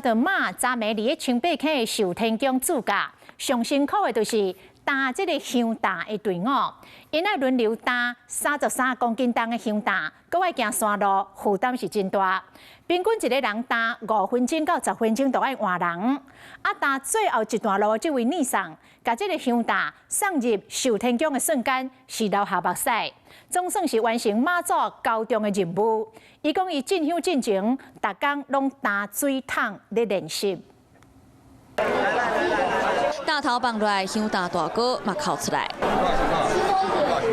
到马昨暝伫清北溪的寿天宫自驾，上辛苦的就是担这个香担的队伍，因爱轮流担33公斤重的香担，搁爱行山路，负担是真大。平均一个人担5分钟到10分钟就爱换人。担最后一段路，这位女送，把这个香担送入寿天宫的瞬间，是流下目屎，总算是完成马祖高中的任务。伊讲伊进香进前，逐工拢担水桶咧练习。大头放落来，香担大哥嘛哭出来。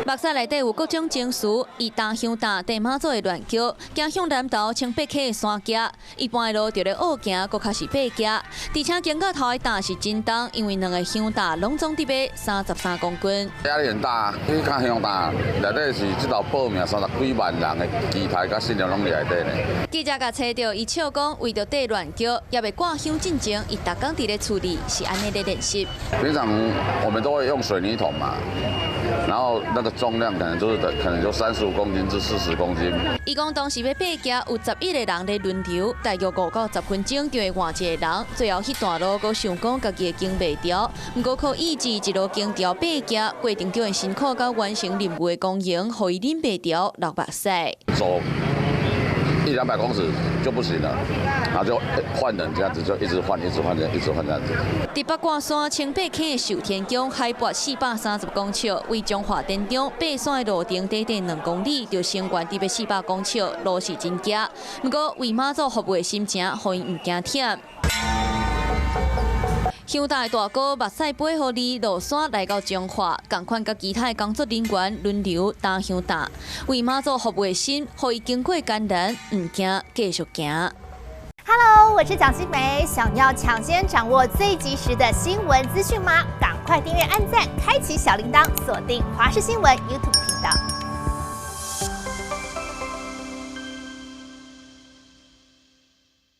目屎内底有各种情绪，伊担香担地马祖的乱叫，行向南投清北溪的山脚，一般的路就咧恶行，搁较是爬脚，而且经过头的担是真重，因为两个香担拢总伫尾33公斤。压力很大，去扛香担，内底是即道报名30几万人的期待甲信任拢伫内底呢。记者甲找到伊笑讲，为着缀乱叫，也未挂香进前，伊逐工伫咧处理，是安尼咧练习。平常我们都会用水泥桶嘛。然后那个重量可能就35公斤至40公斤。伊讲当时要爬脚，有11个人咧轮流，大约5到10分钟就会换一个人。最后迄段路，佮想讲家己会经袂掉，不过靠意志一路经调爬脚，过程中的辛苦甲完成任务的光荣，互伊忍袂掉流目屎。走100-200公尺就不行了，然后就换人这样子，就一直换这样子。伫八卦山清北溪的寿天宫，海拔430公尺，为中华殿中爬山的路程短短2公里，就升悬伫要400公尺，路是真惊。不过为马祖服务的心情，互因唔惊忝。香担的大哥目屎背互你落山来到彰化，共款甲其他的工作人员轮流担香担，为马祖服务的心，互伊经过艰难，唔惊，继续行。Hello， 我是蒋欣梅。想要抢先掌握最及时的新闻资讯吗？赶快订阅、按赞、开启小铃铛，锁定华视新闻 YouTube 频道。